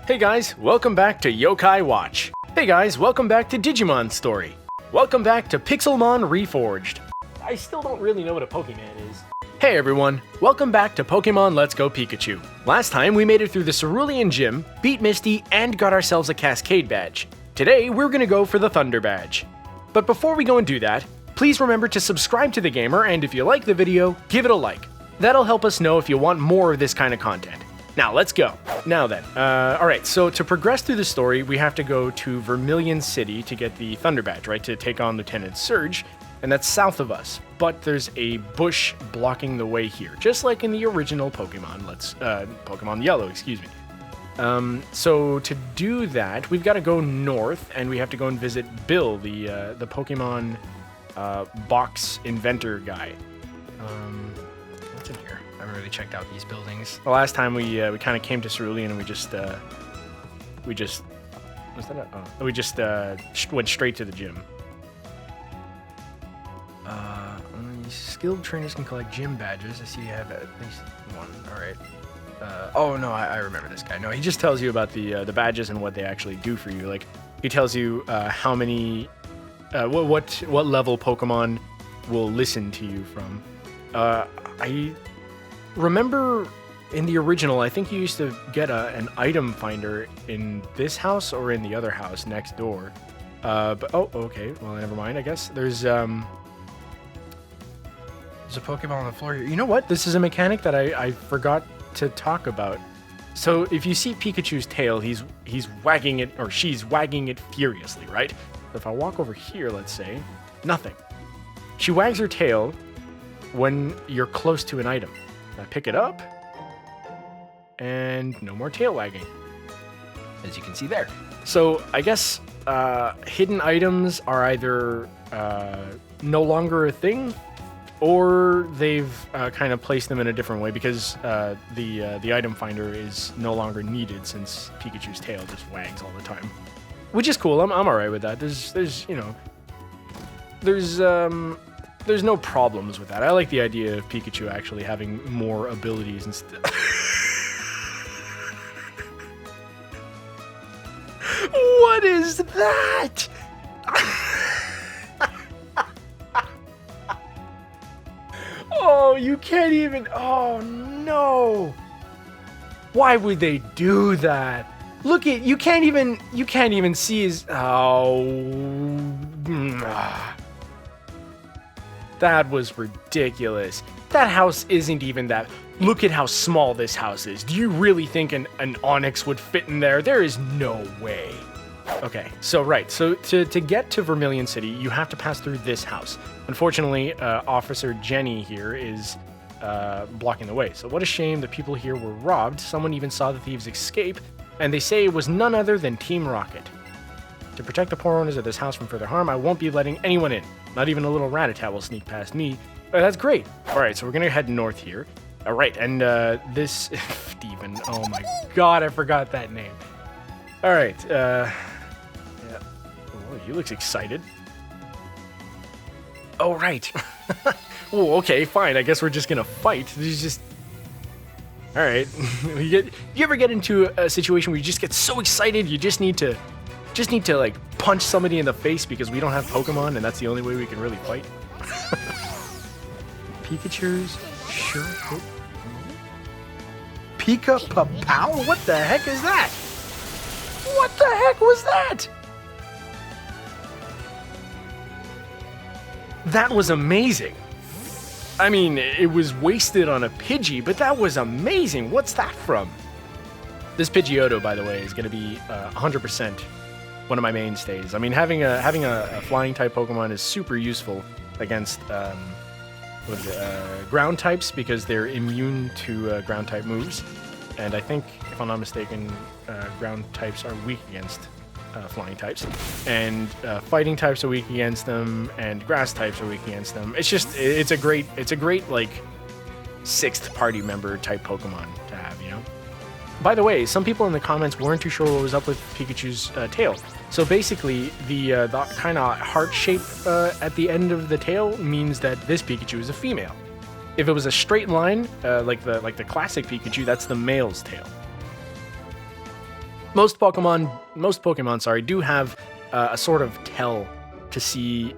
Hey guys, welcome back to Yokai Watch. Hey guys, welcome back to Digimon Story. Welcome back to Pixelmon Reforged. I still don't really know what a Pokemon is. Hey everyone, welcome back to Pokemon Let's Go Pikachu. Last time we made it through the Cerulean Gym, beat Misty, and got ourselves a Cascade badge. Today we're gonna go for the Thunder badge. But before we go and do that, please remember to subscribe to the gamer, and if you like the video, give it a like. That'll help us know if you want more of this kind of content. Now, let's go. Now then, alright, so to progress through the story, we have to go to Vermilion City to get the Thunder Badge, right, to take on Lieutenant Surge, and that's south of us. But there's a bush blocking the way here, just like in the original Pokemon, Pokemon Yellow, excuse me. So to do that, we've got to go north, and we have to go and visit Bill, the Pokemon box inventor guy. What's in here? I haven't really checked out these buildings. The last time we kind of came to Cerulean and we just went straight to the gym. Skilled trainers can collect gym badges. I see you have at least one. All right. Oh no, I remember this guy. No, he just tells you about the badges and what they actually do for you. Like he tells you how many, what level Pokemon will listen to you from. I remember in the original, I think you used to get an item finder in this house or in the other house next door. But oh, okay. Well, never mind. I guess there's a Pokemon on the floor here. You know what? This is a mechanic that I forgot to talk about. So if you see Pikachu's tail, he's wagging it, or she's wagging it furiously, right? But if I walk over here, let's say, nothing. She wags her tail when you're close to an item. I pick it up, and no more tail wagging, as you can see there. So I guess hidden items are either no longer a thing, or they've kind of placed them in a different way because the item finder is no longer needed since Pikachu's tail just wags all the time, which is cool. I'm alright with that. There's no problems with that. I like the idea of Pikachu actually having more abilities instead. What is that? Oh, you can't even. Oh no! Why would they do that? Look at you can't even see his. Oh. That was ridiculous. That house isn't even that. Look at how small this house is. Do you really think an Onix would fit in there? There is no way. Okay, so to get to Vermilion City, you have to pass through this house. Unfortunately, Officer Jenny here is blocking the way. So what a shame the people here were robbed. Someone even saw the thieves escape, and they say it was none other than Team Rocket. To protect the poor owners of this house from further harm, I won't be letting anyone in. Not even a little Rattata will sneak past me. That's great. All right, so we're gonna head north here. All right, and this Steven. Oh my God, I forgot that name. All right. Yeah. Oh, he looks excited. Oh right. Oh, okay, fine. I guess we're just gonna fight. He's just. All right. You ever get into a situation where you just get so excited you just need to like punch somebody in the face because we don't have Pokemon and that's the only way we can really fight? Pikachu's sure. Pika-pa-pow? What the heck is that? What the heck was that? That was amazing. I mean, it was wasted on a Pidgey, but that was amazing. What's that from? This Pidgeotto, by the way, is going to be 100% one of my mainstays. I mean, having a flying type Pokemon is super useful against ground types because they're immune to ground type moves. And I think, if I'm not mistaken, ground types are weak against flying types, and fighting types are weak against them, and grass types are weak against them. It's a great like sixth party member type Pokemon to have, you know. By the way, some people in the comments weren't too sure what was up with Pikachu's tail. So basically, the kind of heart shape at the end of the tail means that this Pikachu is a female. If it was a straight line, like the classic Pikachu, that's the male's tail. Most Pokemon, sorry, do have a sort of tell to see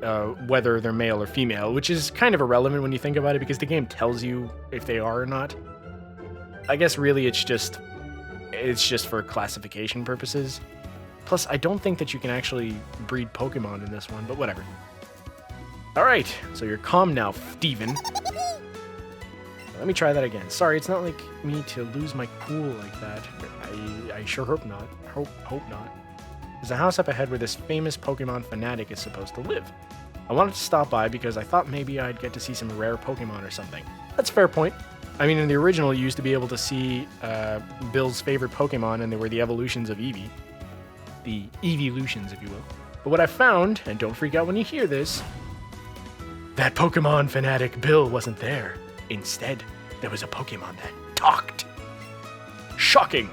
whether they're male or female, which is kind of irrelevant when you think about it because the game tells you if they are or not. I guess really it's just for classification purposes. Plus, I don't think that you can actually breed Pokemon in this one, but whatever. Alright, so you're calm now, Steven. Let me try that again. Sorry, it's not like me to lose my cool like that. I sure hope not. Hope not. There's a house up ahead where this famous Pokemon fanatic is supposed to live. I wanted to stop by because I thought maybe I'd get to see some rare Pokemon or something. That's a fair point. I mean, in the original, you used to be able to see Bill's favorite Pokemon, and they were the evolutions of Eevee. The Eeveelutions, if you will. But what I found, and don't freak out when you hear this, that Pokemon fanatic Bill wasn't there. Instead, there was a Pokemon that talked. Shocking!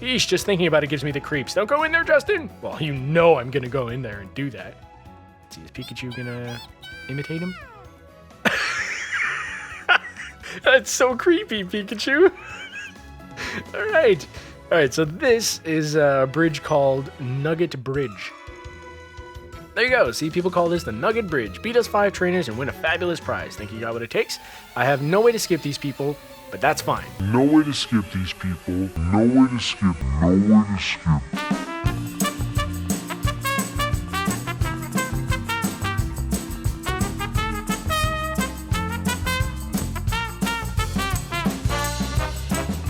Eesh, just thinking about it gives me the creeps. Don't go in there, Justin! Well, you know I'm gonna go in there and do that. Let's see, is Pikachu gonna imitate him? That's so creepy, Pikachu! Alright, so this is a bridge called Nugget Bridge. There you go. See, people call this the Nugget Bridge. Beat us 5 trainers and win a fabulous prize. Think you got what it takes? I have no way to skip these people, but that's fine. No way to skip these people. No way to skip. No way to skip.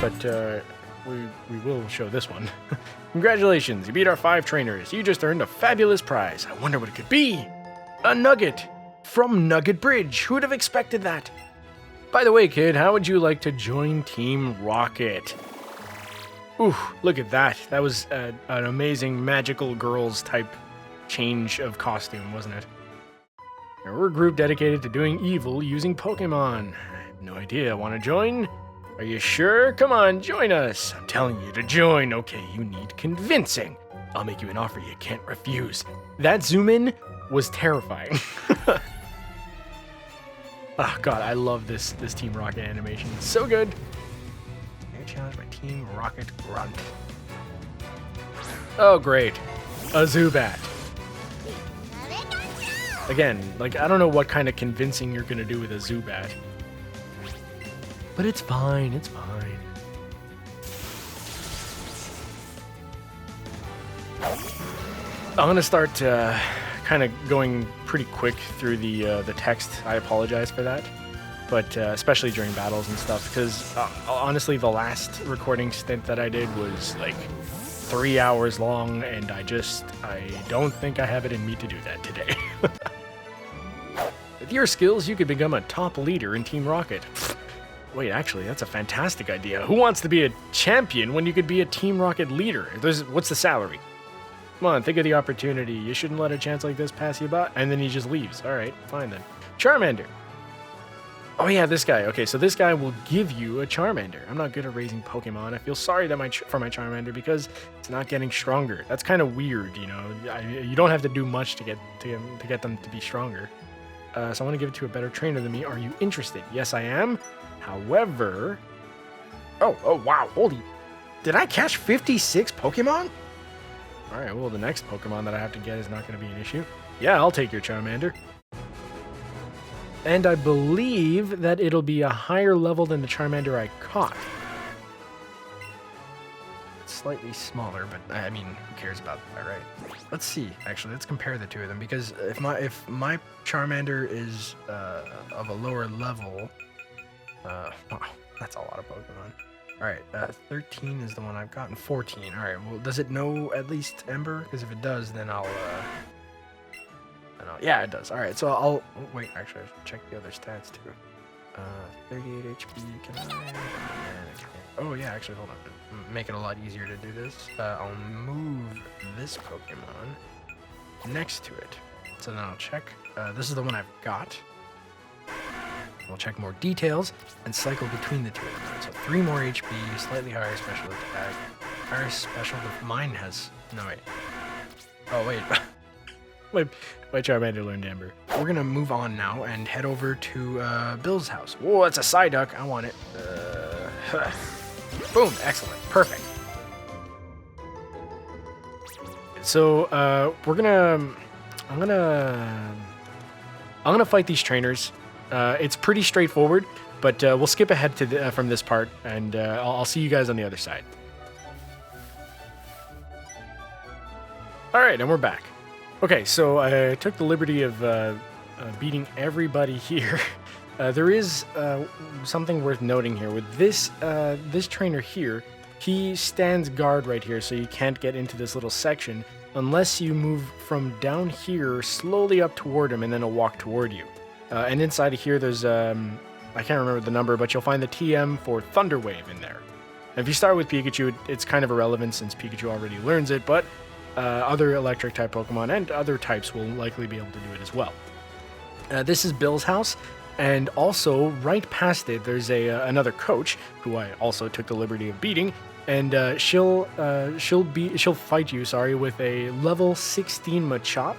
But, we will show this one. Congratulations, you beat our 5 trainers. You just earned a fabulous prize. I wonder what it could be. A nugget from Nugget Bridge. Who would have expected that? By the way, kid, how would you like to join Team Rocket? Ooh, look at that. That was an amazing magical girls type change of costume, wasn't it? We're a group dedicated to doing evil using Pokemon. I have no idea. Want to join? Are you sure? Come on, join us. I'm telling you to join. Okay, you need convincing. I'll make you an offer you can't refuse. That zoom in was terrifying. Oh god, I love this Team Rocket animation. It's so good. I challenge my Team Rocket grunt. Oh great. A Zubat. Again, like I don't know what kind of convincing you're gonna do with a Zubat. But it's fine, it's fine. I'm gonna start kind of going pretty quick through the text. I apologize for that, but especially during battles and stuff, because honestly, the last recording stint that I did was like 3 hours long, and I don't think I have it in me to do that today. With your skills, you could become a top leader in Team Rocket. Wait, actually, that's a fantastic idea. Who wants to be a champion when you could be a Team Rocket leader? What's the salary? Come on, think of the opportunity. You shouldn't let a chance like this pass you by. And then he just leaves. All right, fine then. Charmander. Oh yeah, this guy. Okay, so this guy will give you a Charmander. I'm not good at raising Pokemon. I feel sorry that for my Charmander because it's not getting stronger. That's kind of weird, you know. You don't have to do much to get them to be stronger. So I want to give it to a better trainer than me. Are you interested? Yes, I am. However... Oh, wow, holy... Did I catch 56 Pokemon? Alright, well, the next Pokemon that I have to get is not going to be an issue. Yeah, I'll take your Charmander. And I believe that it'll be a higher level than the Charmander I caught. It's slightly smaller, but I mean, who cares about that, right? Let's see, actually, let's compare the two of them, because if my Charmander is of a lower level... wow, that's a lot of Pokemon. Alright, 13 is the one I've gotten. 14. Alright, well, does it know at least Ember? Because if it does, then I'll... Yeah, it does. Alright, so I'll... Oh, wait, actually, I should check the other stats, too. 38 HP, can I... Oh, yeah, actually, hold on. Make it a lot easier to do this. I'll move this Pokemon next to it. So then I'll check. This is the one I've got. We'll check more details and cycle between the two of them. So 3 more HP, slightly higher special attack. Higher special, but mine has... No, wait. Oh, wait. My Charmander learned Ember. We're gonna move on now and head over to Bill's house. Whoa, that's a Psyduck. I want it. Boom, excellent. Perfect. so I'm gonna fight these trainers. It's pretty straightforward, but we'll skip ahead to from this part, and I'll see you guys on the other side. All right, and we're back. Okay, so I took the liberty of beating everybody here. There is something worth noting here with this trainer here. He stands guard right here, so you can't get into this little section unless you move from down here slowly up toward him, and then he'll walk toward you. And inside of here, there's I can't remember the number, but you'll find the TM for Thunder Wave in there. And if you start with Pikachu, it's kind of irrelevant since Pikachu already learns it, but other electric type Pokemon and other types will likely be able to do it as well. This is Bill's house, and also right past it, there's another coach who I also took the liberty of beating, and she'll fight you, with a level 16 Machop,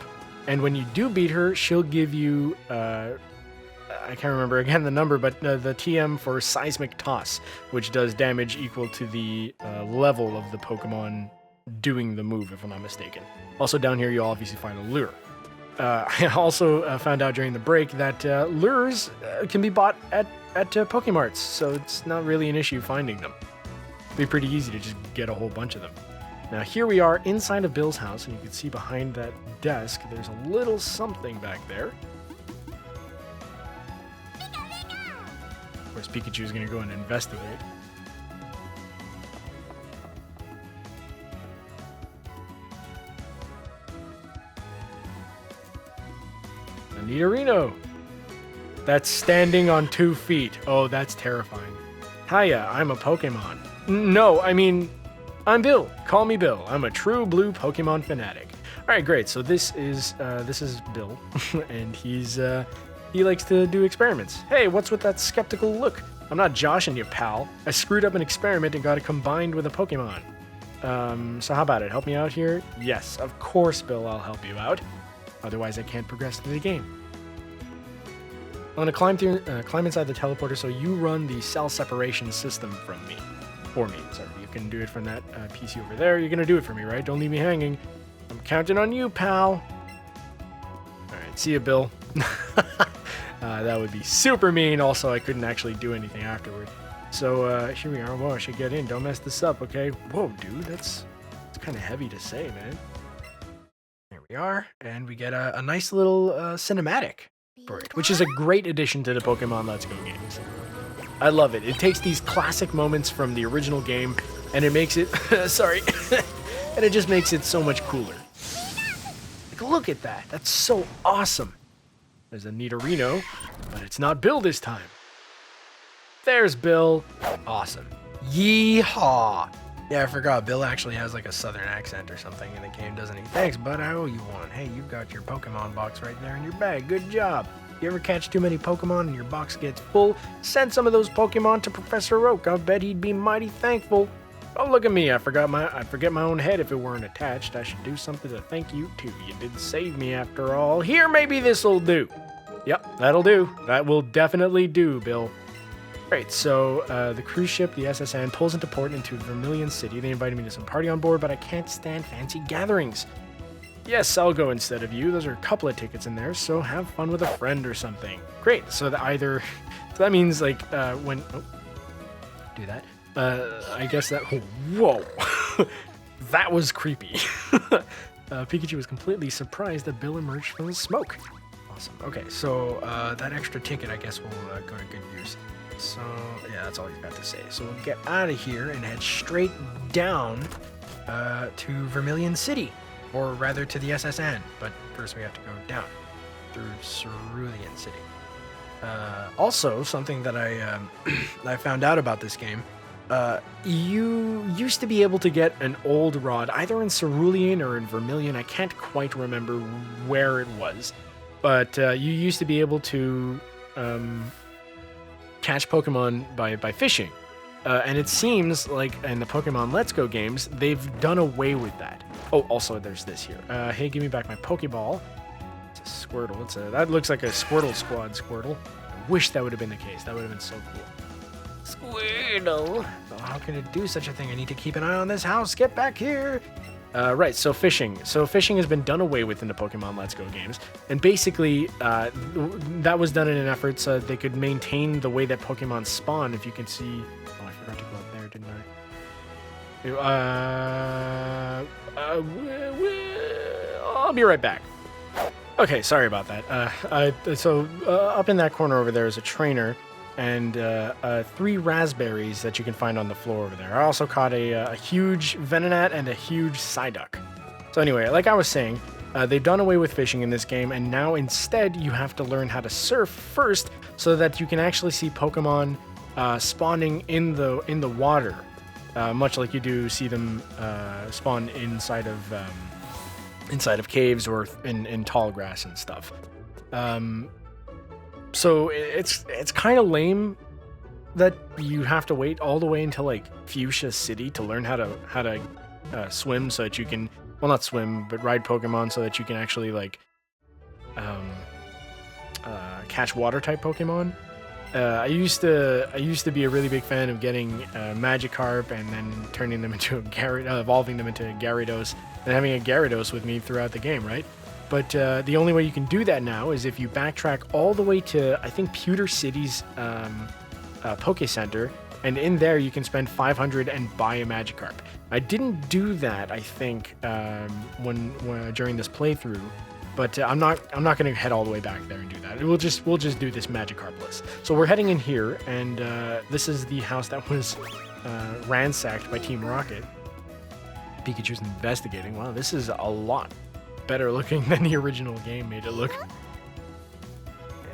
and when you do beat her, she'll give you I can't remember again the number, but the TM for Seismic Toss, which does damage equal to the level of the Pokemon doing the move, if I'm not mistaken. Also down here, you'll obviously find a lure. I also found out during the break that lures can be bought at Pokemarts, so it's not really an issue finding them. It'd be pretty easy to just get a whole bunch of them. Now here we are inside of Bill's house, and you can see behind that desk, there's a little something back there. Of course, Pikachu's gonna go and investigate. Nidorino. That's standing on 2 feet. Oh, that's terrifying. Hiya, I'm a Pokemon. No, I mean, I'm Bill. Call me Bill. I'm a true blue Pokemon fanatic. All right, great. So this is Bill, and he likes to do experiments. Hey, what's with that skeptical look? I'm not joshing you, pal. I screwed up an experiment and got it combined with a Pokemon. So how about it? Help me out here? Yes, of course, Bill. I'll help you out. Otherwise, I can't progress through the game. I'm gonna climb inside the teleporter, so you run the cell separation system for me. Sorry, you can do it from that PC over there. You're gonna do it for me, right? Don't leave me hanging. I'm counting on you, pal. All right, see ya, Bill. That would be super mean. Also, I couldn't actually do anything afterward. So here we are. Whoa, I should get in. Don't mess this up, okay? Whoa, dude, that's kind of heavy to say, man. There we are, and we get a nice little cinematic for it, which is a great addition to the Pokemon Let's Go games. I love it. It takes these classic moments from the original game, and it makes it, sorry, and it just makes it so much cooler. Like, look at that. That's so awesome. There's a Nidorino, but it's not Bill this time. There's Bill. Awesome. Yeehaw. Yeah, I forgot. Bill actually has like a southern accent or something in the game, doesn't he? Thanks, bud. I owe you one. Hey, you've got your Pokemon box right there in your bag. Good job. You ever catch too many Pokemon and your box gets full? Send some of those Pokemon to Professor Oak. I'll bet he'd be mighty thankful. Oh, look at me. I'd forget my own head if it weren't attached. I should do something to thank you, too. You did save me after all. Here, maybe this'll do. Yep, that'll do. That will definitely do, Bill. Great, so the cruise ship, the SSN, pulls into port into Vermilion City. They invited me to some party on board, but I can't stand fancy gatherings. Yes, I'll go instead of you. Those are a couple of tickets in there, so have fun with a friend or something. Great, so that means like when... Oh, do that. I guess that... Whoa! That was creepy. Pikachu was completely surprised that Bill emerged from the smoke. Awesome. Okay, so that extra ticket, I guess, will go to good use. So, yeah, that's all he's got to say. So we'll get out of here and head straight down to Vermilion City. Or rather, to the SSN. But first we have to go down through Cerulean City. Also, something that I found out about this game, you used to be able to get an old rod, either in Cerulean or in Vermilion. I can't quite remember where it was. But you used to be able to catch Pokemon by fishing. And it seems like in the Pokemon Let's Go games, they've done away with that. Oh, also there's this here. Hey, give me back my Pokeball. It's a Squirtle. That looks like a Squirtle Squad Squirtle. I wish that would have been the case. That would have been so cool. Squirtle. Oh, how can it do such a thing? I need to keep an eye on this house. Get back here. Right, so fishing. So fishing has been done away with in the Pokemon Let's Go games. And basically, that was done in an effort so they could maintain the way that Pokemon spawn. If you can see... Oh, I forgot to go up there, didn't I? I'll be right back. Okay, sorry about that. So up in that corner over there is a trainer and 3 raspberries that you can find on the floor over there. I also caught a huge Venonat and a huge Psyduck. So anyway, like I was saying, they've done away with fishing in this game, and now instead you have to learn how to surf first so that you can actually see Pokemon spawning in the water, much like you do see them spawn inside of caves or in tall grass and stuff. So it's kind of lame that you have to wait all the way until like Fuchsia City to learn how to swim, so that you can, well, not swim, but ride Pokemon, so that you can actually like catch water type Pokemon. I used to be a really big fan of getting Magikarp and then turning them into evolving them into a Gyarados and having a Gyarados with me throughout the game, right? But the only way you can do that now is if you backtrack all the way to, I think, Pewter City's Poke Center, and in there you can spend 500 and buy a Magikarp. I didn't do that, I think, when during this playthrough, but I'm not going to head all the way back there and do that. We'll just do this Magikarp list. So we're heading in here, and this is the house that was ransacked by Team Rocket. Pikachu's investigating. Wow, this is a lot better looking than the original game made it look.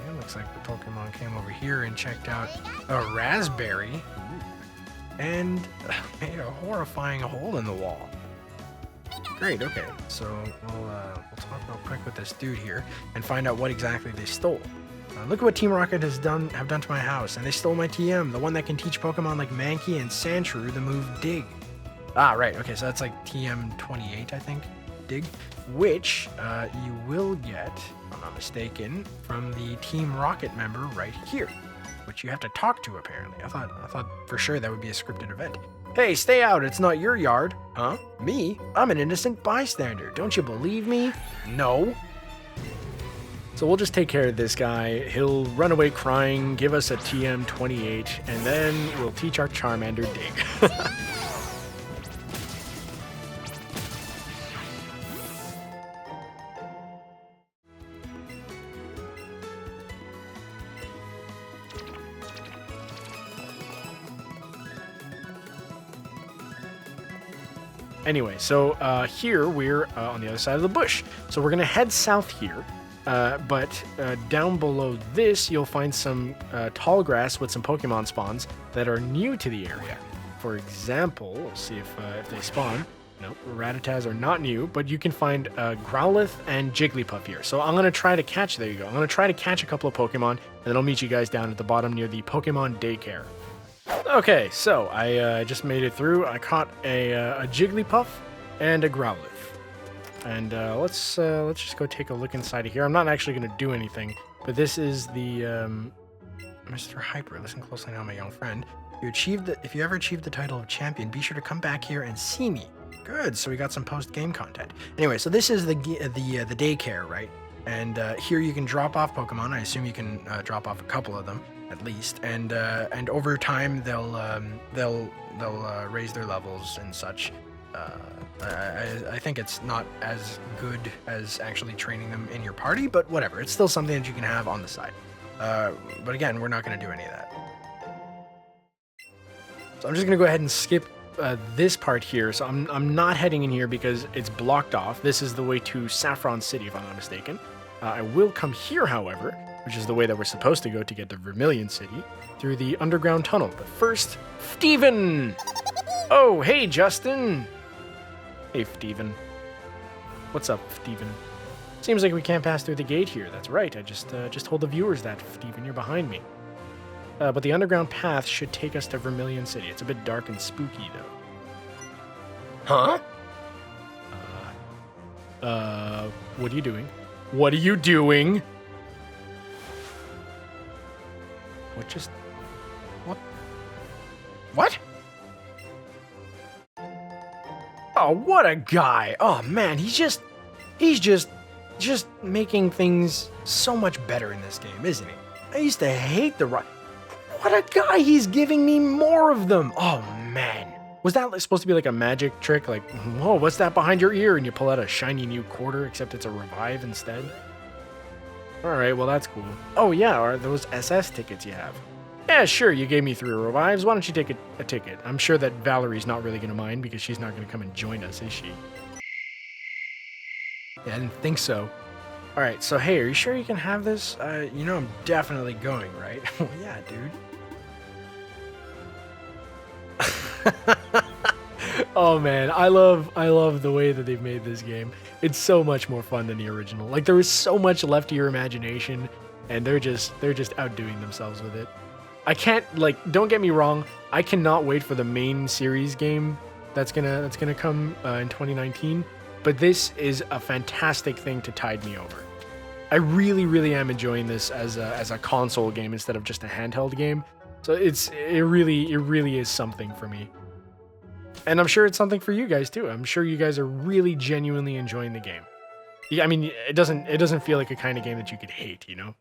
And looks like the Pokemon came over here and checked out a raspberry and made a horrifying hole in the wall. Great, okay, so we'll talk real quick with this dude here and find out what exactly they stole. Look at what Team Rocket have done to my house, and they stole my TM, the one that can teach Pokemon like Mankey and Sandshrew the move Dig. Ah, right, okay, so that's like TM28, I think, Dig, which you will get, if I'm not mistaken, from the Team Rocket member right here, which you have to talk to, apparently. I thought for sure that would be a scripted event. Hey, stay out, it's not your yard. Huh? Me? I'm an innocent bystander. Don't you believe me? No. So we'll just take care of this guy. He'll run away crying, give us a TM28, and then we'll teach our Charmander Dig. Anyway, so here we're on the other side of the bush. So we're going to head south here, but down below this, you'll find some tall grass with some Pokemon spawns that are new to the area. For example, we'll see if they spawn. Nope, Rattatas are not new, but you can find Growlithe and Jigglypuff here. So I'm going to try to catch, there you go. I'm going to try to catch a couple of Pokemon, and then I'll meet you guys down at the bottom near the Pokemon Daycare. Okay, so I just made it through. I caught a Jigglypuff and a Growlithe. And let's just go take a look inside of here. I'm not actually going to do anything, but this is the Mr. Hyper. Listen closely now, my young friend. If you ever achieved the title of champion, be sure to come back here and see me. Good, so we got some post-game content. Anyway, so this is the daycare, right? And here you can drop off Pokemon. I assume you can drop off a couple of them at least, and over time they'll raise their levels and such. I think it's not as good as actually training them in your party, but whatever. It's still something that you can have on the side. But again, we're not going to do any of that. So I'm just going to go ahead and skip this part here. So I'm not heading in here because it's blocked off. This is the way to Saffron City, if I'm not mistaken. I will come here, however, which is the way that we're supposed to go to get to Vermilion City, through the underground tunnel. But first, Steven! Oh, hey, Justin! Hey, Steven. What's up, Steven? Seems like we can't pass through the gate here. That's right, I just told the viewers that, Steven, you're behind me. But the underground path should take us to Vermilion City. It's a bit dark and spooky, though. Huh? What are you doing? What are you doing? What? Oh, what a guy. Oh, man, he's just making things so much better in this game, isn't he? I used to hate the rock. What a guy, he's giving me more of them. Oh, man. Was that supposed to be like a magic trick? Like, whoa, what's that behind your ear? And you pull out a shiny new quarter, except it's a revive instead. All right, well, that's cool. Oh, yeah, are those SS tickets you have? Yeah, sure, you gave me 3 revives. Why don't you take a ticket? I'm sure that Valerie's not really going to mind because she's not going to come and join us, is she? Yeah, I didn't think so. All right, so hey, are you sure you can have this? You know I'm definitely going, right? Well, yeah, dude. Oh man, I love the way that they've made this game. It's so much more fun than the original. Like there is so much left to your imagination, and they're just outdoing themselves with it. I can't, like, don't get me wrong, I cannot wait for the main series game that's gonna come in 2019. But this is a fantastic thing to tide me over. I really am enjoying this as a console game instead of just a handheld game. So it really is something for me. And I'm sure it's something for you guys too. I'm sure you guys are really genuinely enjoying the game. Yeah, I mean, it doesn't feel like a kind of game that you could hate, you know?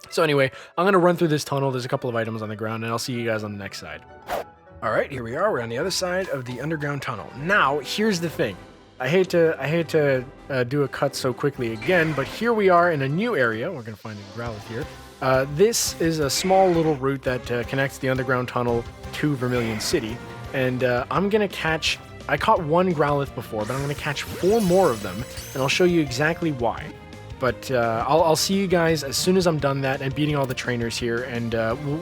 So anyway, I'm going to run through this tunnel. There's a couple of items on the ground, and I'll see you guys on the next side. All right, here we are. We're on the other side of the underground tunnel. Now, here's the thing. I hate to do a cut so quickly again, but here we are in a new area. We're going to find a Growlithe here. This is a small little route that connects the underground tunnel to Vermilion City. And I'm going to catch... I caught 1 Growlithe before, but I'm going to catch 4 more of them, and I'll show you exactly why. But I'll see you guys as soon as I'm done that and beating all the trainers here, and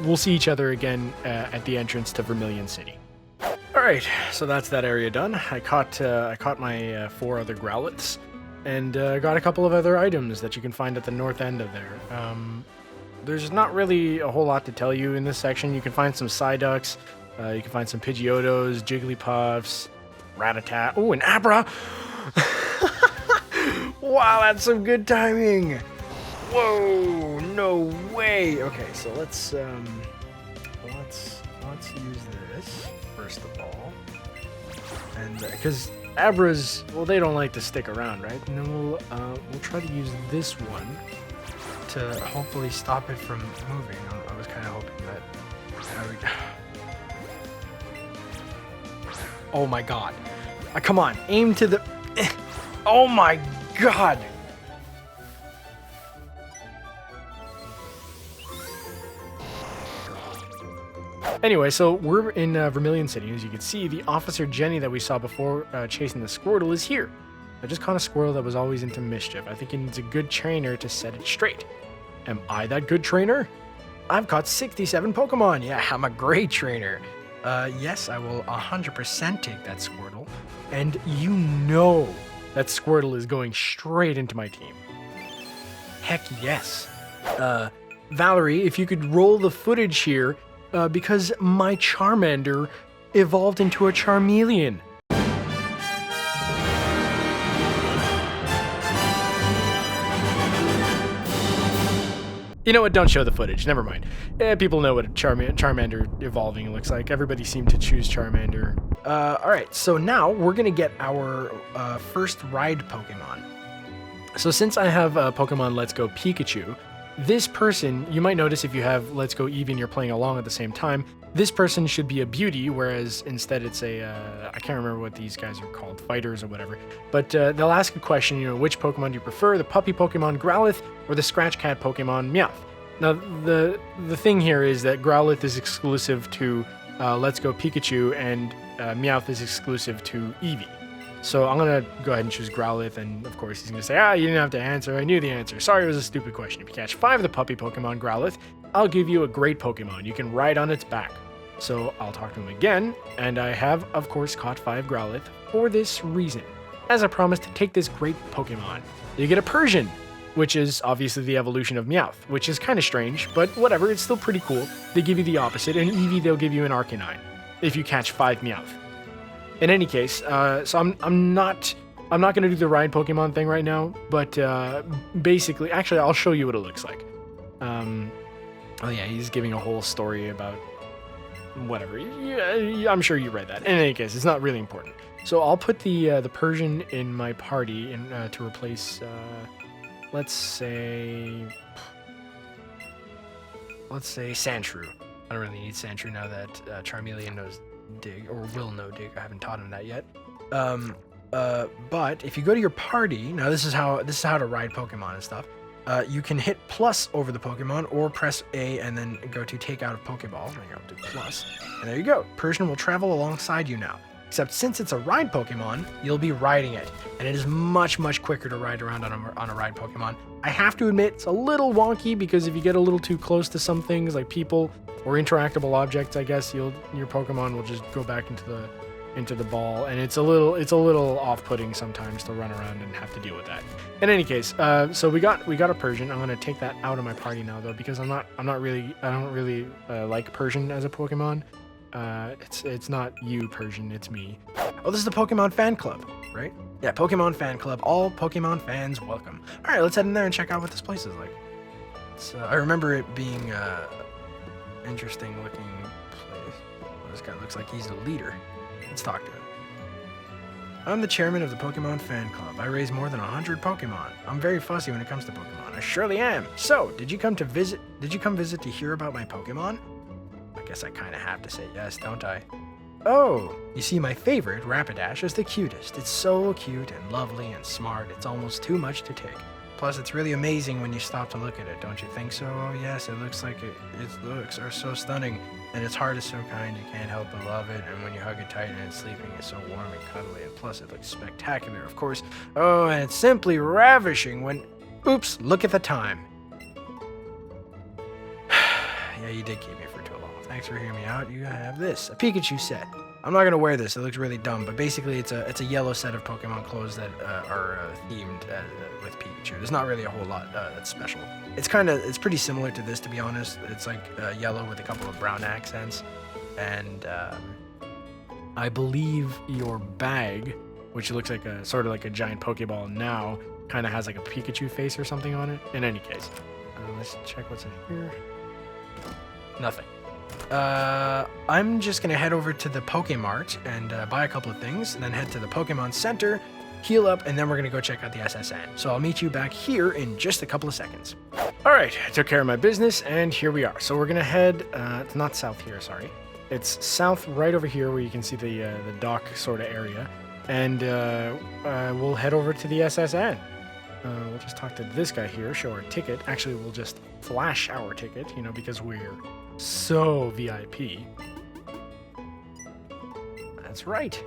we'll see each other again at the entrance to Vermilion City. All right, so that's that area done. I caught my 4 other Growlithes, and got a couple of other items that you can find at the north end of there. There's not really a whole lot to tell you in this section. You can find some Psyducks, you can find some Pidgeotos, Jigglypuffs, Rattata. Oh, an Abra! Wow, that's some good timing. Whoa, no way. Okay, so let's use this first of all, and because Abras, well, they don't like to stick around, right? And then we'll try to use this one to hopefully stop it from moving. I was kind of hoping that. Oh my god! Come on, aim to the. Oh my god! Anyway, so we're in Vermilion City. As you can see, the Officer Jenny that we saw before chasing the Squirtle is here. I just caught a Squirtle that was always into mischief. I think it needs a good trainer to set it straight. Am I that good trainer? I've caught 67 Pokemon. Yeah, I'm a great trainer. Yes, I will 100% take that Squirtle. And you know that Squirtle is going straight into my team. Heck yes. Valerie, if you could roll the footage here, because my Charmander evolved into a Charmeleon. You know what? Don't show the footage. Never mind. People know what a Charmander evolving looks like. Everybody seemed to choose Charmander. Alright, so now we're going to get our first ride Pokemon. So since I have Pokemon Let's Go Pikachu, this person, you might notice if you have Let's Go Eevee and you're playing along at the same time, this person should be a beauty, whereas instead it's a, I can't remember what these guys are called, fighters or whatever. But they'll ask a question, you know, which Pokemon do you prefer, the puppy Pokemon Growlithe or the Scratch Cat Pokemon Meowth? Now, the thing here is that Growlithe is exclusive to Let's Go Pikachu and Meowth is exclusive to Eevee. So I'm going to go ahead and choose Growlithe, and of course he's going to say, you didn't have to answer, I knew the answer. Sorry, it was a stupid question. If you catch 5 of the puppy Pokemon Growlithe, I'll give you a great Pokemon. You can ride on its back. So I'll talk to him again, and I have, of course, caught 5 Growlithe for this reason. As I promised, to take this great Pokemon. You get a Persian, which is obviously the evolution of Meowth, which is kind of strange, but whatever, it's still pretty cool. They give you the opposite, and Eevee, they'll give you an Arcanine, if you catch 5 Meowth. In any case, so I'm not going to do the ride Pokemon thing right now, but basically, actually, I'll show you what it looks like. Oh yeah, he's giving a whole story about whatever. I'm sure you read that. In any case, it's not really important. So I'll put the Persian in my party to replace, let's say Sandshrew. I don't really need Sandshrew now that Charmeleon knows Dig, or will know Dig. I haven't taught him that yet. But if you go to your party, now this is how to ride Pokemon and stuff. You can hit plus over the Pokemon or press A and then go to take out a Pokeball. And you go to plus. And there you go. Persian will travel alongside you now. Except since it's a ride Pokemon, you'll be riding it. And it is much, much quicker to ride around on a ride Pokemon. I have to admit, it's a little wonky because if you get a little too close to some things like people or interactable objects, I guess your Pokemon will just go back into the ball, and it's a little off-putting sometimes to run around and have to deal with that. In any case, so we got a Persian. I'm gonna take that out of my party now though, because I don't really like Persian as a Pokemon. It's not you, Persian, it's me. Oh, this is the Pokemon fan club, right? Yeah, Pokemon fan club. All Pokemon fans welcome. All right, let's head in there and check out what this place is like. I remember it being interesting looking place. Well, this guy looks like he's a leader. Let's talk to him. I'm the chairman of the Pokemon fan club. I raise more than 100 Pokemon. I'm very fussy when it comes to Pokemon. I surely am. So, did you come visit to hear about my Pokemon? I guess I kind of have to say yes, don't I? Oh, you see, my favorite, Rapidash, is the cutest. It's so cute and lovely and smart. It's almost too much to take. Plus, it's really amazing when you stop to look at it, don't you think so? Oh yes, it looks like its looks are so stunning. And its heart is so kind, you can't help but love it. And when you hug it tight and it's sleeping, it's so warm and cuddly. And plus, it looks spectacular, of course. Oh, and it's simply ravishing when... Oops, look at the time. Yeah, you did keep me for too long. Thanks for hearing me out. You have this, a Pikachu set. I'm not gonna wear this. It looks really dumb, but basically it's a yellow set of Pokemon clothes that are themed with Pikachu. There's not really a whole lot that's special. It's pretty similar to this, to be honest. It's like yellow with a couple of brown accents, and I believe your bag, which looks like sort of like a giant Pokeball now, kind of has like a Pikachu face or something on it. In any case, let's check what's in here. Nothing. I'm just gonna head over to the Pokemart and buy a couple of things, and then head to the Pokemon Center, heal up, and then we're gonna go check out the SSN. So I'll meet you back here in just a couple of seconds. All right, I took care of my business, and here we are. So we're gonna head, it's not south here, sorry. It's south right over here where you can see the dock sort of area, and we'll head over to the SSN. We'll just talk to this guy here, show our ticket. Actually, we'll just flash our ticket, because we're so VIP. That's right.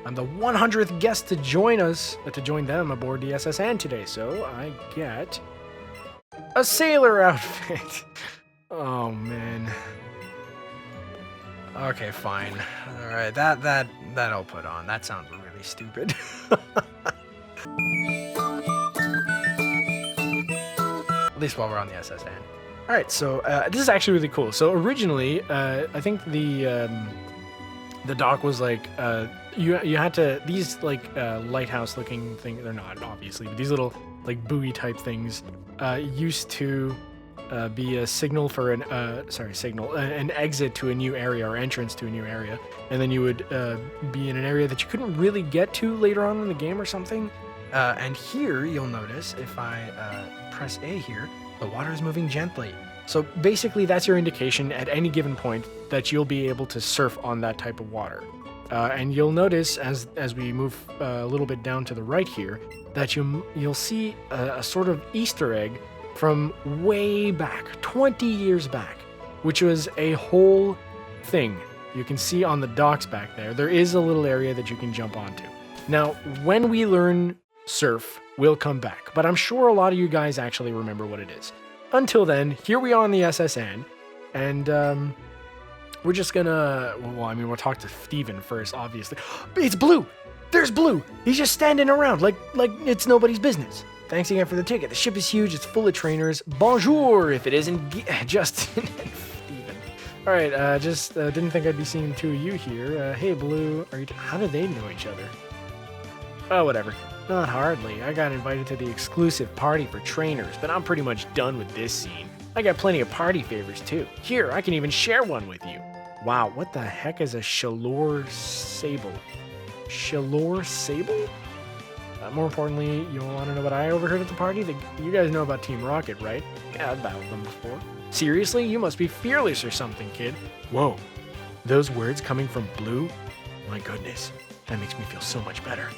I'm the 100th guest to join them aboard the SSN today, so I get a sailor outfit. Oh man. Okay, fine. All right, that I'll put on. That sounds really stupid. At least while we're on the SSN. All right, so this is actually really cool. So originally, I think the dock was like you had to, these like lighthouse-looking things. They're not obviously, but these little like buoy type things used to be a signal for an exit to a new area or entrance to a new area, and then you would be in an area that you couldn't really get to later on in the game or something. And here you'll notice if I press A here, the water is moving gently. So basically that's your indication at any given point that you'll be able to surf on that type of water. And you'll notice as we move a little bit down to the right here that you'll see a sort of Easter egg from way back, 20 years back, which was a whole thing. You can see on the docks back there, there is a little area that you can jump onto. Now, when we learn surf, we'll come back, but I'm sure a lot of you guys actually remember what it is. Until then, here we are on the SSN, and we're just gonna, we'll talk to Steven first, obviously. It's Blue! There's Blue! He's just standing around like it's nobody's business. Thanks again for the ticket. The ship is huge, it's full of trainers. Bonjour, if it isn't Justin and Steven. All right, didn't think I'd be seeing two of you here. Hey, Blue, how do they know each other? Oh, whatever. Not hardly. I got invited to the exclusive party for trainers, but I'm pretty much done with this scene. I got plenty of party favors too. Here, I can even share one with you. Wow, what the heck is a Shalor Sable? Shalor Sable? More importantly, you want to know what I overheard at the party? You guys know about Team Rocket, right? Yeah, I've battled them before. Seriously? You must be fearless or something, kid. Whoa. Those words coming from Blue? My goodness. That makes me feel so much better.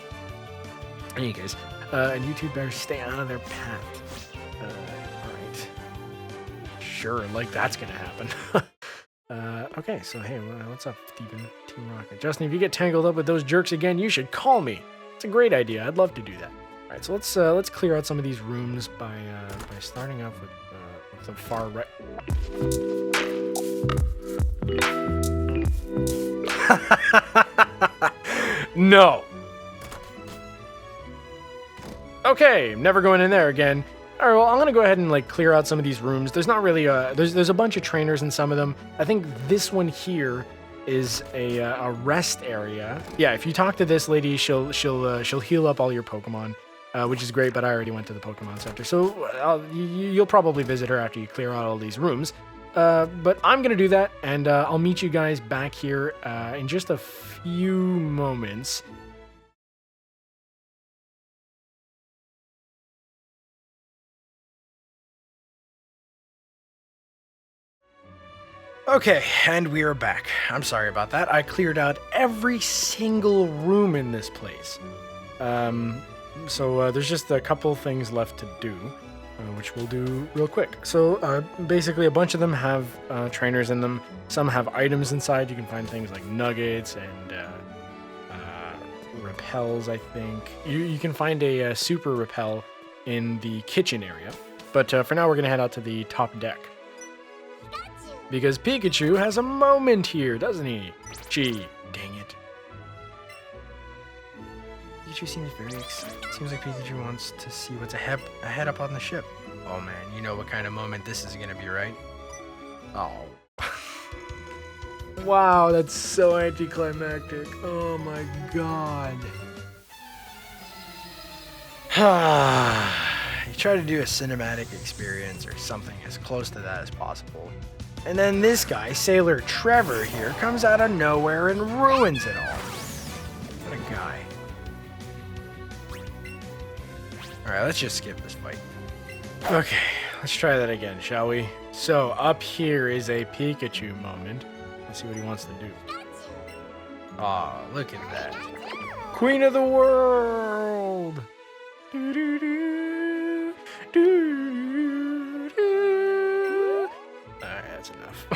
Anyways, and you two better stay out of their path. Alright. Sure, like that's gonna happen. Okay, so hey, what's up, Steven? Team Rocket. Justin, if you get tangled up with those jerks again, you should call me. It's a great idea. I'd love to do that. All right, so let's clear out some of these rooms by starting off with the far right. No. Okay, never going in there again. All right, well, I'm gonna go ahead and like clear out some of these rooms. There's not really there's a bunch of trainers in some of them. I think this one here is a rest area. Yeah, if you talk to this lady, she'll heal up all your Pokemon, which is great. But I already went to the Pokemon Center, so you'll probably visit her after you clear out all these rooms. But I'm gonna do that, and I'll meet you guys back here in just a few moments. Okay, and we are back. I'm sorry about that. I cleared out every single room in this place. So there's just a couple things left to do, which we'll do real quick. So basically a bunch of them have trainers in them. Some have items inside. You can find things like nuggets and repels, I think. You can find a super repel in the kitchen area. But for now, we're going to head out to the top deck. Because Pikachu has a moment here, doesn't he? Gee, dang it. Pikachu seems very excited. Seems like Pikachu wants to see what's ahead up on the ship. Oh man, you know what kind of moment this is gonna be, right? Oh. Wow, that's so anticlimactic. Oh my god. You try to do a cinematic experience or something as close to that as possible. And then this guy, Sailor Trevor here, comes out of nowhere and ruins it all. What a guy. Alright, let's just skip this fight. Okay, let's try that again, shall we? So, up here is a Pikachu moment. Let's see what he wants to do. Aw, look at that. Queen of the world! Doo-doo-doo, doo-doo-doo. Alright, that's enough.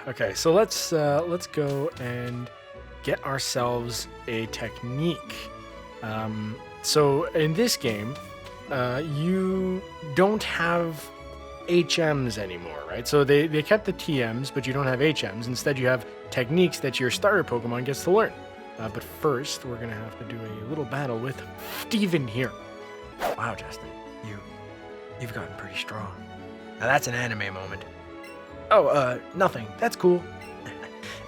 Okay, so let's go and get ourselves a technique. So in this game, you don't have HMs anymore, right? So they kept the TMs, but you don't have HMs. Instead, you have techniques that your starter Pokemon gets to learn. But first, we're gonna have to do a little battle with Steven here. Wow, Justin, you've gotten pretty strong. Now that's an anime moment. Oh, nothing. That's cool.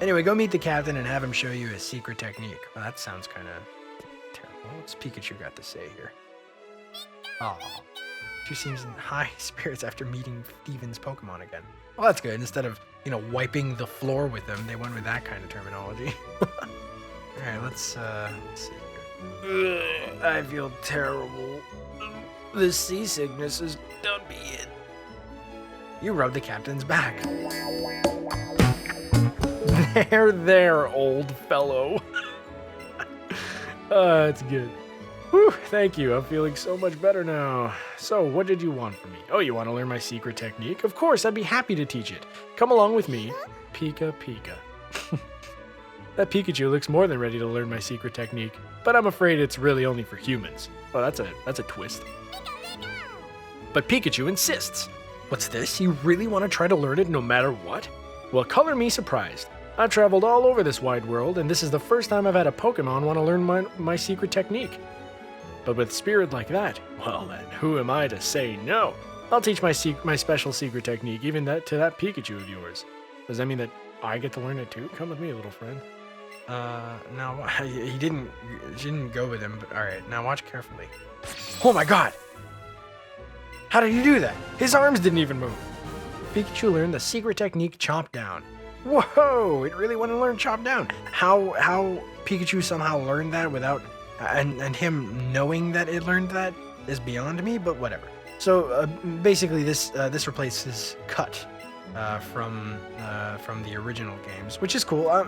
Anyway, go meet the captain and have him show you a secret technique. Well, that sounds kind of terrible. What's Pikachu got to say here? Oh, she seems in high spirits after meeting Steven's Pokemon again. Well, that's good. Instead of, wiping the floor with them, they went with that kind of terminology. All right, let's see here. I feel terrible. This seasickness has done me in. You rubbed the captain's back. There, old fellow. It's good. Whew, thank you. I'm feeling so much better now. So, what did you want from me? Oh, you want to learn my secret technique? Of course, I'd be happy to teach it. Come along with me. Pika Pika. That Pikachu looks more than ready to learn my secret technique, but I'm afraid it's really only for humans. Well, that's a twist. But Pikachu insists. What's this? You really want to try to learn it no matter what? Well, color me surprised. I've traveled all over this wide world, and this is the first time I've had a Pokemon want to learn my secret technique. But with spirit like that, well then, who am I to say no? I'll teach my special secret technique even to that Pikachu of yours. Does that mean that I get to learn it too? Come with me, little friend. No, he didn't go with him, but alright, now watch carefully. Oh my god! How did he do that? His arms didn't even move. Pikachu learned the secret technique Chomp Down. Whoa! It really wanted to learn Chomp Down. How Pikachu somehow learned that without and him knowing that it learned that is beyond me, but whatever. So basically, this replaces Cut from the original games, which is cool.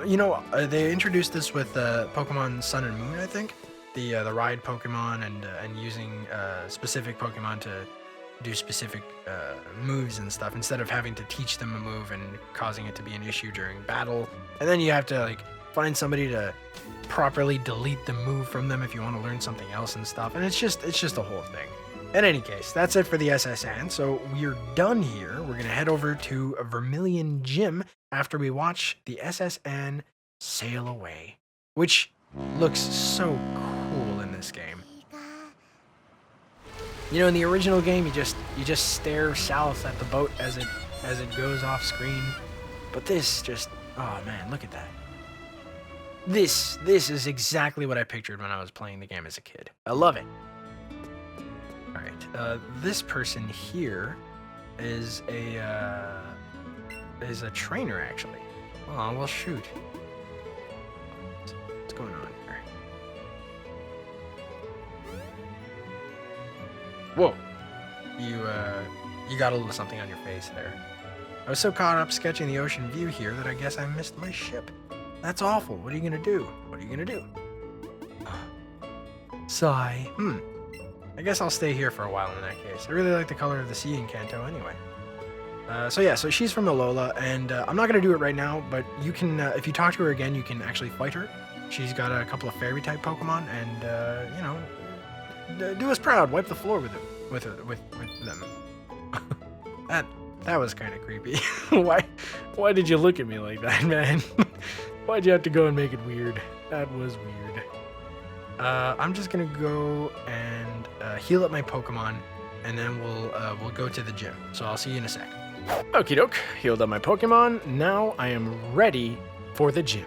They introduced this with Pokemon Sun and Moon, I think. The ride Pokemon and using specific Pokemon to do specific moves and stuff instead of having to teach them a move and causing it to be an issue during battle. And then you have to like find somebody to properly delete the move from them if you want to learn something else and stuff. And it's just a whole thing. In any case, that's it for the SSN. So we're done here. We're gonna head over to a Vermilion Gym after we watch the SSN sail away, which looks so cool in this game. You know, in the original game, you just stare south at the boat as it goes off screen. But this just, oh man, look at that. This is exactly what I pictured when I was playing the game as a kid. I love it. All right, this person here is a trainer actually. Oh well, shoot. What's going on here? Whoa, you got a little something on your face there. I was so caught up sketching the ocean view here that I guess I missed my ship. That's awful. What are you gonna do? What are you gonna do? Sigh. I guess I'll stay here for a while in that case. I really like the color of the sea in Kanto anyway. So she's from Alola, and I'm not gonna do it right now, but you can, if you talk to her again, you can actually fight her. She's got a couple of fairy-type Pokemon, and do us proud. Wipe the floor with them. That was kind of creepy. Why did you look at me like that, man? Why'd you have to go and make it weird? That was weird. I'm just gonna go and heal up my Pokemon, and then we'll go to the gym. So I'll see you in a sec. Okie doke, healed up my Pokemon. Now I am ready for the gym.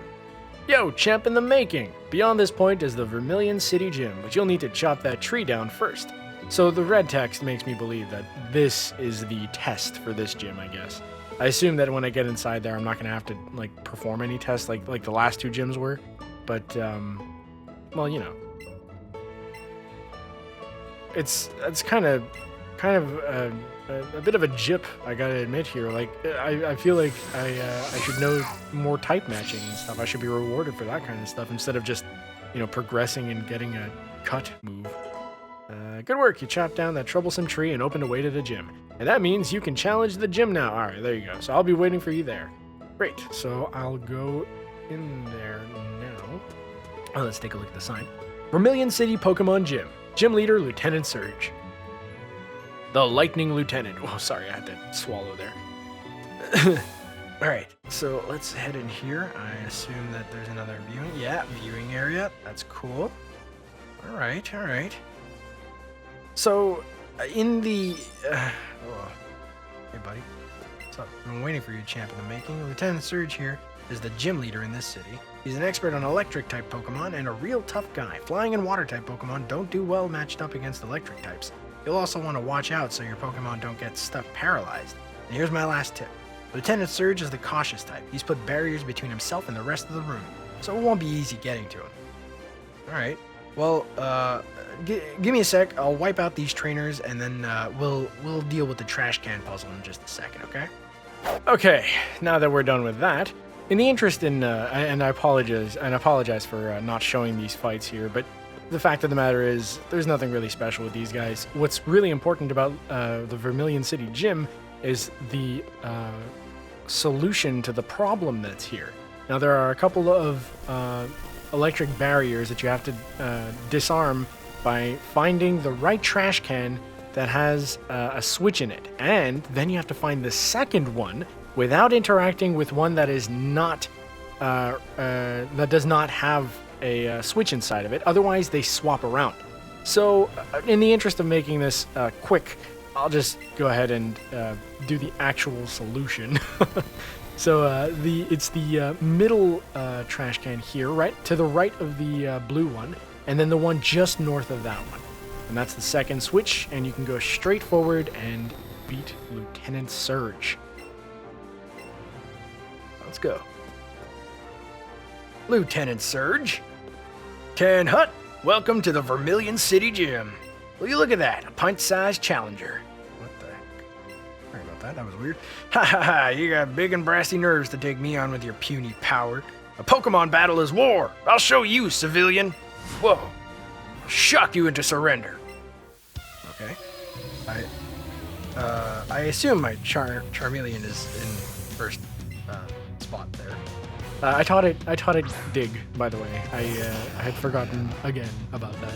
Yo, champ in the making! Beyond this point is the Vermilion City Gym, but you'll need to chop that tree down first. So the red text makes me believe that this is the test for this gym, I guess. I assume that when I get inside there, I'm not gonna have to like perform any tests like the last two gyms were. But well, you know, it's kind of a bit of a jip, I gotta admit here. Like I feel like I should know more type matching and stuff. I should be rewarded for that kind of stuff instead of just, you know, progressing and getting a cut move. Good work, you chopped down that troublesome tree and opened a way to the gym. And that means you can challenge the gym now. Alright, there you go. So I'll be waiting for you there. Great, so I'll go in there now. Oh, let's take a look at the sign. Vermilion City Pokemon Gym. Gym leader, Lieutenant Surge. The Lightning Lieutenant. Oh, sorry, I had to swallow there. Alright, so let's head in here. I assume that there's another viewing. Yeah, viewing area. That's cool. Alright. So, in the... hey, buddy. What's up? I'm waiting for you, champ in the making. Lieutenant Surge here is the gym leader in this city. He's an expert on electric-type Pokemon and a real tough guy. Flying and water-type Pokemon don't do well matched up against electric types. You'll also want to watch out so your Pokemon don't get stuck paralyzed. And here's my last tip. Lieutenant Surge is the cautious type. He's put barriers between himself and the rest of the room, so it won't be easy getting to him. Alright. Well, give me a sec. I'll wipe out these trainers, and then we'll deal with the trash can puzzle in just a second, okay? Okay, now that we're done with that, in the interest in, and I apologize for not showing these fights here, but the fact of the matter is, there's nothing really special with these guys. What's really important about the Vermilion City Gym is the solution to the problem that's here. Now, there are a couple of electric barriers that you have to disarm by finding the right trash can that has a switch in it, and then you have to find the second one without interacting with one that is not that does not have a switch inside of it. Otherwise, they swap around. So, in the interest of making this quick, I'll just go ahead and do the actual solution. So it's the middle trash can here, right to the right of the blue one, and then the one just north of that one. And that's the second switch, and you can go straight forward and beat Lieutenant Surge. Let's go. Lieutenant Surge. Ken Hutt, welcome to the Vermilion City Gym. Will you look at that? A pint-sized challenger. What the heck? Sorry about that. That was weird. Ha ha ha. You got big and brassy nerves to take me on with your puny power. A Pokemon battle is war. I'll show you, civilian. Whoa. I'll shock you into surrender. Okay. I assume my Charmeleon is in first spot there. I taught it dig, by the way. I had forgotten again about that,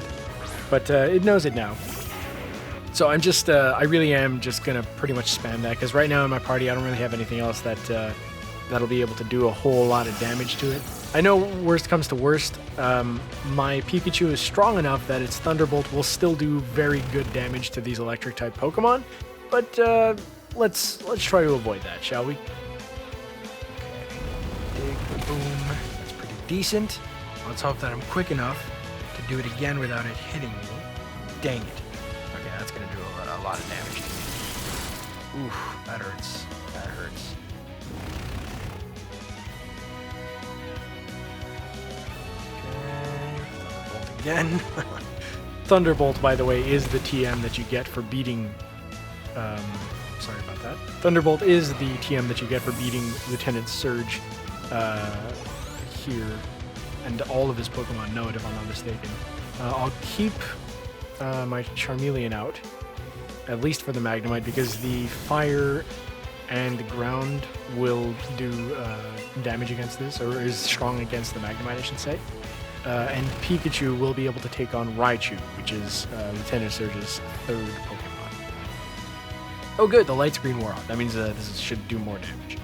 but it knows it now. So I'm just I really am just gonna pretty much spam that, because right now in my party I don't really have anything else that that'll be able to do a whole lot of damage to it. I know worst comes to worst, my Pikachu is strong enough that its Thunderbolt will still do very good damage to these electric type Pokemon, but let's try to avoid that, shall we? Dig, boom. That's pretty decent. Let's hope that I'm quick enough to do it again without it hitting me. Dang it. Okay, that's gonna do a lot of damage to me. Oof, that hurts. That hurts. Okay, Thunderbolt again. Thunderbolt, by the way, is the TM that you get for beating... sorry about that. Thunderbolt is the TM that you get for beating Lieutenant Surge here, and all of his Pokemon know it, if I'm not mistaken. I'll keep my Charmeleon out, at least for the Magnemite, because the fire and the ground will do damage against this, or is strong against the Magnemite, I should say. And Pikachu will be able to take on Raichu, which is Lieutenant Surge's third Pokemon. Oh good, the light screen wore off. That means this should do more damage.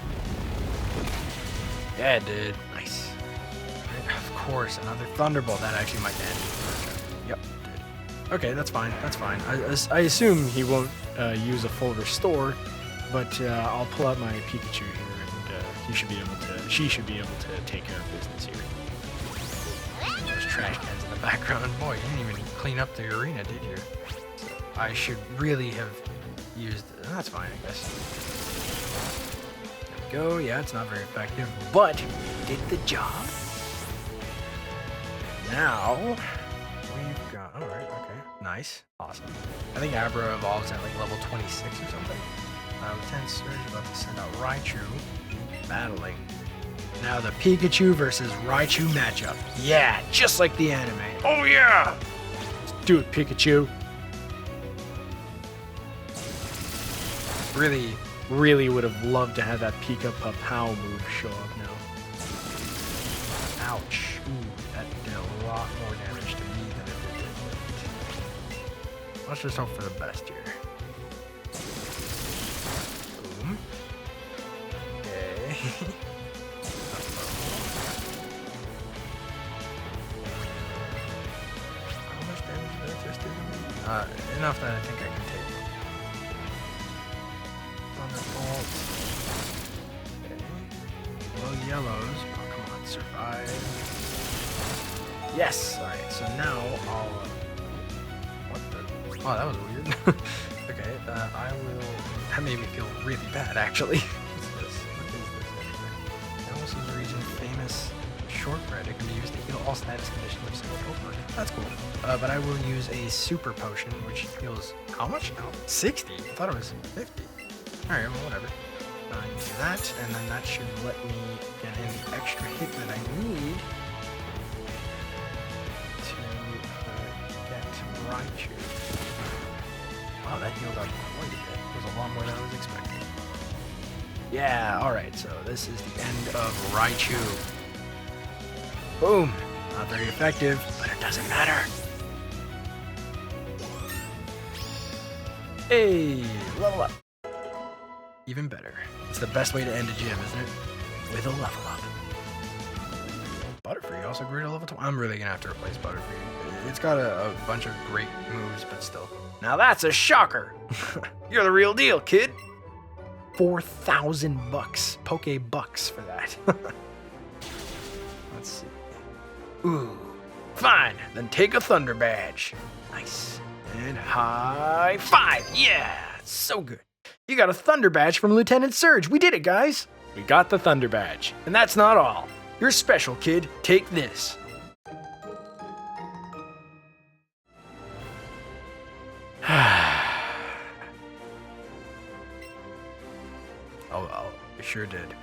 Yeah, it did. Nice. Of course, another Thunderbolt. That actually might end. Yep, did. Okay, that's fine. That's fine. I assume he won't use a full restore, but I'll pull out my Pikachu here, and he should be able to. She should be able to take care of business here. There's trash cans in the background. Boy, you didn't even clean up the arena, did you? So I should really have used. That's fine, I guess. Go. Yeah, it's not very effective, but it did the job. Now we've got. All right. Okay. Nice. Awesome. I think Abra evolves at like level 26 or something. Lieutenant Surge about to send out Raichu. Battling. Now the Pikachu versus Raichu matchup. Yeah, just like the anime. Oh yeah. Let's do it, Pikachu. Really would have loved to have that Pika Papow move show up now. Ouch. Ooh, that did a lot more damage to me than it did to it. Let's just hope for the best here. Boom. Okay. How much damage did that just do? Enough that I think I can take. Thunderbolt. Okay. Well, yellows. Oh, come on, survive. Yes! Alright, so now I'll... what the... oh, that was weird. Okay, I will... that made me feel really bad, actually. What's this? What is this anyway? Alice's region famous shortbread. It can be used to heal all status conditions of single Pokemon. That's cool. But I will use a super potion, which heals... how much? No, 60? I thought it was 50. Alright, well, whatever. I can do that, and then that should let me get in the extra hit that I need to get Raichu. Wow, that healed up quite a bit. It was a lot more than I was expecting. Yeah, alright, so this is the end of Raichu. Boom! Not very effective, but it doesn't matter. Hey, level up. Even better. It's the best way to end a gym, isn't it? With a level up. Butterfree also grew to level 20. I'm really gonna have to replace Butterfree. It's got a bunch of great moves, but still. Now that's a shocker! You're the real deal, kid! 4,000 bucks. Poke-bucks for that. Let's see. Ooh. Fine, then take a Thunder Badge. Nice. And high five! Yeah! So good. You got a Thunder Badge from Lieutenant Surge. We did it, guys. We got the Thunder Badge. And that's not all. You're special, kid. Take this. Oh, I sure did.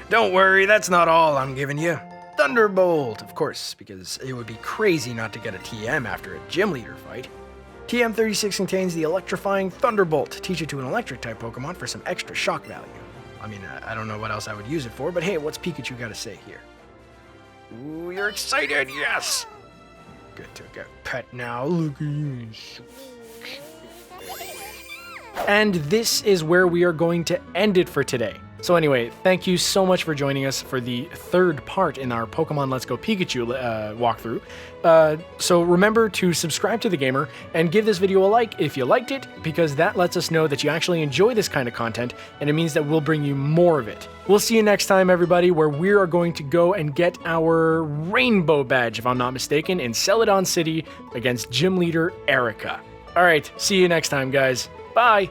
Don't worry, that's not all I'm giving you. Thunderbolt, of course, because it would be crazy not to get a TM after a gym leader fight. TM36 contains the electrifying Thunderbolt. Teach it to an electric-type Pokemon for some extra shock value. I mean, I don't know what else I would use it for, but hey, what's Pikachu got to say here? Ooh, you're excited, yes! Good to get pet now, look at you. And this is where we are going to end it for today. So anyway, thank you so much for joining us for the third part in our Pokemon Let's Go Pikachu walkthrough. So remember to subscribe to The Gamer and give this video a like if you liked it, because that lets us know that you actually enjoy this kind of content, and it means that we'll bring you more of it. We'll see you next time, everybody, where we are going to go and get our Rainbow Badge, if I'm not mistaken, in Celadon City against Gym Leader Erica. Alright, see you next time, guys. Bye!